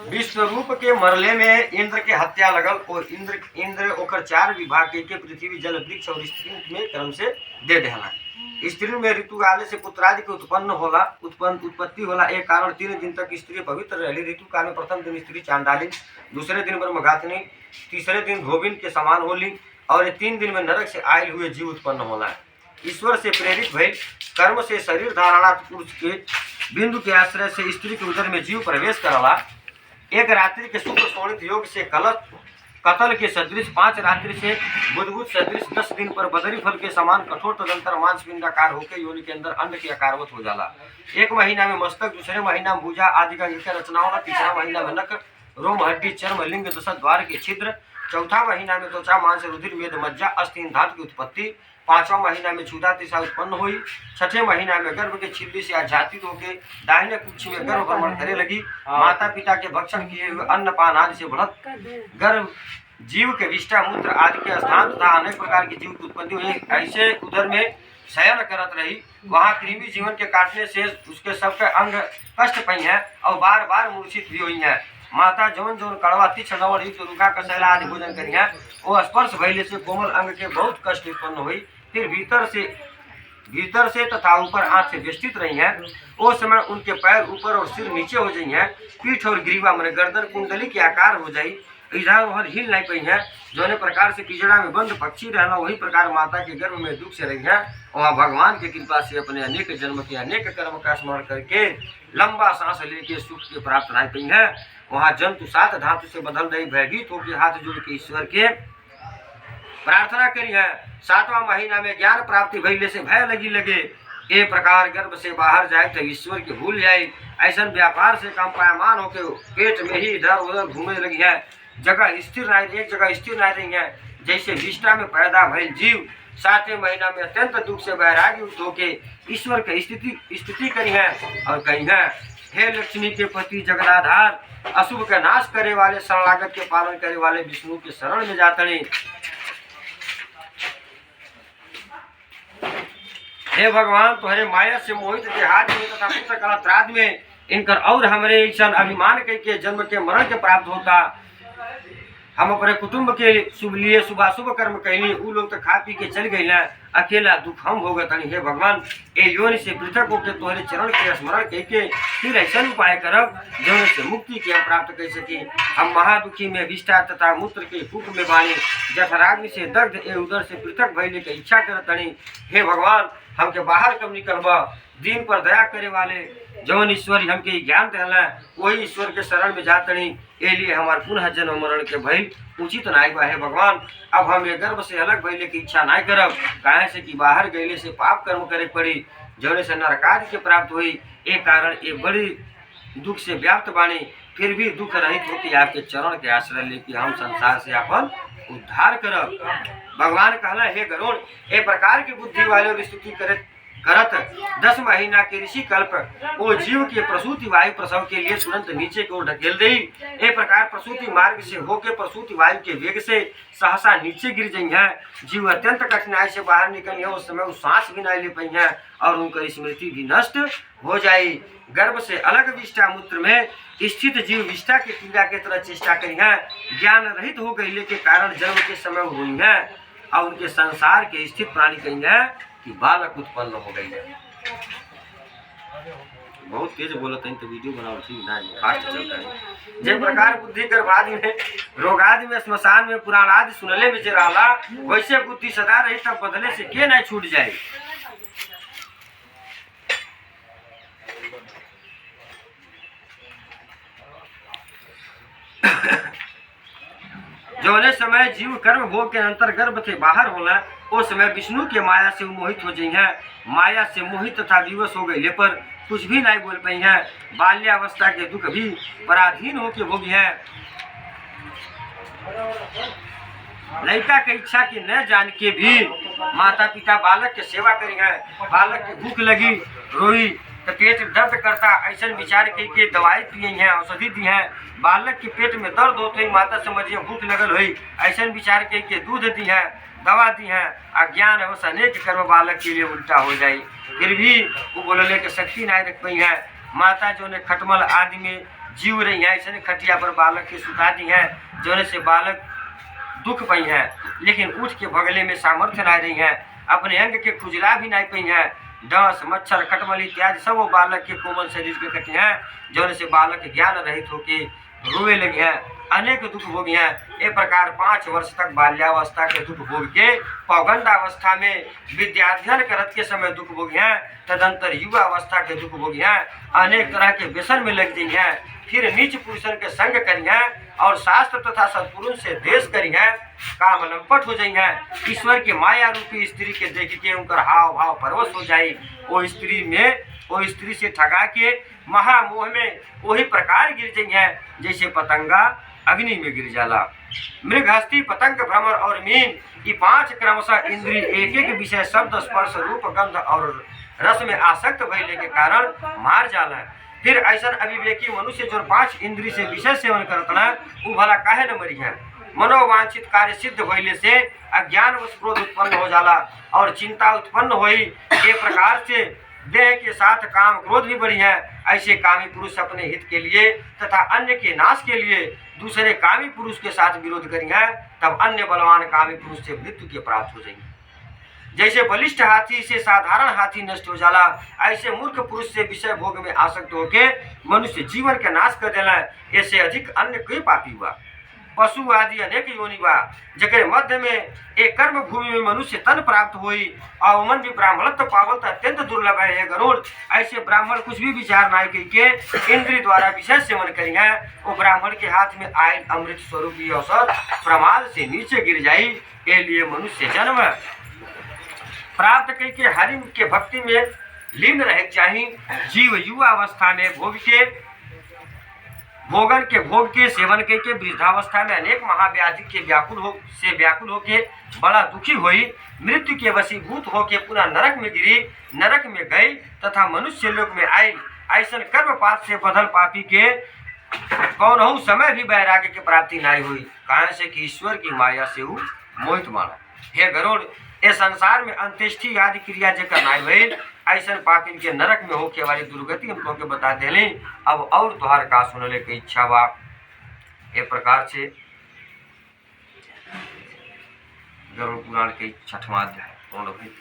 विश्व रूप के मरले में इंद्र के हत्या लगल और इंद्र ओकर 4 विभाग के पृथ्वी जल वृक्ष और स्त्री में क्रम से दे देहला। स्त्री में ऋतु आले से पुत्रादि के उत्पत्ति होला। एक कारण 3 दिन तक स्त्री पवित्र रही। ऋतु काल में प्रथम दिन स्त्री चांडाली, दूसरे दिन ब्रह्मघातिनी, तीसरे दिन धोबिन के समान होली और 3 दिन में नरक से आयल हुए जीव उत्पन्न होला। ईश्वर से प्रेरित भइल कर्म से शरीर धारणा पुरुष के बिंदु के आश्रय से स्त्री के उदर में जीव प्रवेश करला। एक रात्रि के शुक्र शोणित योग से कतल के सदृश, 5 रात्रि से बुधबुध सदृश, 10 दिन पर बदरी फल के समान कठोर तदंतर मांस पिंडाकार होकर योनि के अंदर अन्न के आकारवत हो जाला। 1 महीना में मस्तक, दूसरे महीना में भुजा आदि का रचना होला, तीसरा महीना में नख, रोम, हड्डी, चर्म, लिंग, दशा द्वार के छिद्र, चौथा महीना में त्वचा, मांस, रुधिर, मेद, मज्जा, अस्थि, धातु की उत्पत्ति, 5वां महीना में क्षुधा तिशा उत्पन्न हुई, 6ठे महीना में गर्भ के छिल्ली से आजातित होकर दाहिने कुक्ष में गर्भ भ्रमण करे लगी। माता पिता के भक्षण किए हुए अन्न पान आदि से बढ़त गर्भ जीव के विष्ठा मूत्र आदि के स्थान तथा अनेक प्रकार के जीव की उत्पत्ति हुई। ऐसे उधर में शयन करत रही। वहाँ कृमि जीवन के काटने से उसके सबके अंग कष्ट पई हैं और बार बार मूर्छित भी हुई हैं। माता जौन जौन कड़वा तीक्ष नवल युक्त रूखा कसैला आदि भोजन करी हैं, वो स्पर्श भइले से कोमल अंग के बहुत कष्ट उत्पन्न हुई। फिर भीतर से तथा ऊपर आंख से वेष्टित रही हैं। उस समय उनके पैर ऊपर और सिर नीचे हो जाई हैं। पीठ और ग्रीवा मन गर्दन कुंडली के आकार हो जाई, इधर उधर हिल नहीं पई हैं। जोने प्रकार से पिजड़ा में बंद पक्षी रहना, वही प्रकार माता के गर्भ में दुख से रही हैं। वहाँ भगवान की कृपा से अपने अनेक जन्म के अनेक कर्म का स्मरण करके लंबा सांस लेके सुख के प्राप्त नहीं पई हैं। वहाँ जंतु 7 धातु से बदल रही, भयभीत होकर हाथ जोड़ के ईश्वर के प्रार्थना करी है। 7वां महीना में ज्ञान प्राप्ति भइले से भय लगे ए प्रकार गर्भ से बाहर जाए तो ईश्वर के भूल जाए। ऐसा व्यापार से कंपायमान होकर पेट में ही इधर उधर घूमने लगी है। एक जगह स्थिर नहीं रही है। जैसे विष्ठा में पैदा भइल जीव 7वें महीना में अत्यंत दुख से वैराग्य युक्त होकर ईश्वर की स्थिति करी है और कही है, हे लक्ष्मी के पति जगदाधार, अशुभ का नाश करे वाले, शरणागत के पालन करे वाले विष्णु के शरण में जातनी। हे भगवान, तुम्हारे माया से मोहित देहात में तथा पुत्र कलत्राद में इनकर और हमारे ऐसा अभिमान के जन्म के मरण के प्राप्त होता। हम अपने कुटुंब के लिए शुभ कर्म कहली, उ लोग तो खा पी के चल गई ना, अकेला दुख हम हो गए। हे भगवान, ए योनि से पृथक होकर तुम्हारे चरण के स्मरण करके फिर ऐसा उपाय करब जो से मुक्ति के प्राप्त कर सके। हम महादुखी में विष्ठा तथा मूत्र के फूक में बाणी, जठराग्नि से दग्ध ए उदर से पृथक भइले के इच्छा करतनी। हे भगवान, हमके बाहर कब निकलबा, दीन पर दया करे वाले जौन ईश्वर हमके ज्ञान देला, वही ईश्वर के शरण में जातनी। ए लिए हमार पुनः जन्म मरण के भइल उचित नाई बा। हे भगवान, अब हम ये गर्भ से अलग भइले की इच्छा नहीं करब, काहे से कि बाहर गईले से पाप कर्म करे पड़ी, जौने से नरकादि के प्राप्त हुई। एक कारण एक बड़ी दुख से व्याप्त बानी, फिर भी दुख रहित होकर आपके चरण के आश्रय लेके हम संसार से अपन उद्धार करब। भगवान कहला, हे गरुड़, ए प्रकार की बुद्धि वाले और स्तुति करत 10 महीना के ऋषि कल्प वो जीव के प्रसूति वायु प्रसव के लिए तुरंत नीचे की ओर ढकेल दी। ए प्रकार प्रसूति मार्ग से होकर प्रसूति वायु के वेग से सहसा नीचे गिर गई है। जीव अत्यंत कठिनाई से बाहर निकली है। उस समय वो सांस भी नहीं ले पाई है और उनकी स्मृति भी नष्ट हो जाए। गर्भ से अलग विष्ठा मूत्र में स्थित जीव विष्ठा के कीड़ा के तरह चेष्टा करी है। ज्ञान रहित हो गई के कारण जन्म के समय हुई है और उनके संसार के स्थित प्राणी कही है कि बालक उत्पन्न हो गई है। बहुत तेज बोलते हैं तो वीडियो बनाओ ठीक ना, फास्ट चलता है। जिस प्रकार बुद्धि गर्भादि में, रोगादि में, स्मशान में, पुराण आदि सुनले में जराला, वैसे बुद्धि सदा रही तब बदले से के नहीं छूट जाए। जौने समय जीव कर्म भोग के अंतर गर्भ के बाहर होला, उस समय विष्णु के माया से मोहित हो जाई हैं। माया से मोहित तथा विवश हो गए पर कुछ भी नहीं बोल पाई हैं। बाल्यावस्था के दुख भी पराधीन होके भोगी हैं। लड़का के इच्छा के न जान के भी माता पिता बालक के सेवा करी हैं। बालक के भूख लगी, रोई तो पेट दर्द करता, ऐसा विचार के दवाई पिए हैं, औषधि दी हैं। बालक के पेट में दर्द होते ही माता समझिए भूख लगल हुई, ऐसा विचार के दूध दी है, दवा दी है। अज्ञान अवश्य अनेक कर्म बालक के लिए उल्टा हो जाए, फिर भी वो बोलने की शक्ति नहीं रख पाई है। माता जो ने खटमल आदि में जीव रही हैं, ऐसे खटिया पर बालक के सुता दी हैं, जोने से बालक दुख पई हैं, लेकिन उठ के भगले में सामर्थ्य ना रही हैं, अपने अंग के खुजला भी नहीं पई हैं। डांस मच्छर खटमल इत्यादि सब वो बालक के कोमल शरीर के कटे हैं, जोने से बालक ज्ञान रहित होके रोए लगे हैं, अनेक दुख भोगी हैं। ए प्रकार 5 वर्ष तक बाल्यावस्था के दुख भोग के पौगंडावस्था में विद्याध्ययन करत के समय दुख भोगी हैं, तदंतर युवा अवस्था के दुख भोगी हैं, अनेक तरह के व्यसन में लग गई हैं, फिर नीच पुरुषन के संग करी हैं और शास्त्र तथा सत्पुरुष से देश करी हैं, काम लंपट हो जाई हैं, ईश्वर के माया रूपी स्त्री के देख के उनकर हाव भाव परवश हो जाई, वो स्त्री से ठगा के महामोह में वही प्रकार गिर जाई हैं, जैसे पतंगा अग्नि में गिर जाला। मृग, हस्ती, पतंग, भ्रमर और मीन, ये 5 क्रमशः इंद्रिय एक एक विषय शब्द स्पर्श रूप गंध और रस में आसक्त भइले के कारण मार जाला। फिर ऐसा अविवेकी मनुष्य जो 5 इंद्रिय से विषय सेवन करता वो भला काहे न मरी है। मनोवांछित कार्य सिद्ध होइले से अज्ञान व क्रोध उत्पन्न हो जाला और चिंता उत्पन्न होई, के प्रकार से देह के साथ काम क्रोध भी बढ़ी है। ऐसे कामी पुरुष अपने हित के लिए तथा अन्य के नाश के लिए दूसरे कामी पुरुष के साथ विरोध करी है, तब अन्य बलवान कामी पुरुष से मृत्यु के प्राप्त हो जाएंगे। जैसे बलिष्ठ हाथी से साधारण हाथी नष्ट हो जाला, ऐसे मूर्ख पुरुष से विषय भोग में आसक्त होके मनुष्य जीवन के नाश कर देला। ऐसे अधिक अन्य कोई पापी हुआ। पशु आदि अनेक योनि बा, जकर मध्य में एक कर्म भूमि में मनुष्य तन प्राप्त हुई और मन भी ब्राह्मणत्व पावल तो अत्यंत दुर्लभ है। गरुड़, ऐसे ब्राह्मण कुछ भी विचार नहीं करके इंद्रिय द्वारा विषय सेवन करी है, वो ब्राह्मण के हाथ में आयल अमृत स्वरूपी औषध प्रमाद से नीचे गिर जाई। के लिए मनुष्य जन्म प्राप्त करके हरि के भक्ति में लीन रहे चाहिए। जीव युवा अवस्था में भोगन के भोग के सेवन करके वृद्धावस्था में अनेक महाव्याधि के व्याकुल होके बड़ा दुखी हुई, मृत्यु के वशीभूत होके पुनः नरक में गिरी, नरक में गई तथा मनुष्य लोक में आई। ऐसा कर्मपात से बदल पापी के कौनहु समय भी वैराग्य की प्राप्ति नहीं हुई, कारण से कि ईश्वर की माया से वो मोहित माना। हे गरुड़, ये संसार में अंत्येष्टि आदि क्रिया जेकर नहीं भइल, ऐसा पापिन के नरक में होके वाली दुर्गति हम के बता देली। अब और तोहार का सुनले के इच्छा बा। ए प्रकार से गरुड़ पुराण के 6वां अध्याय पूर्ण हुई।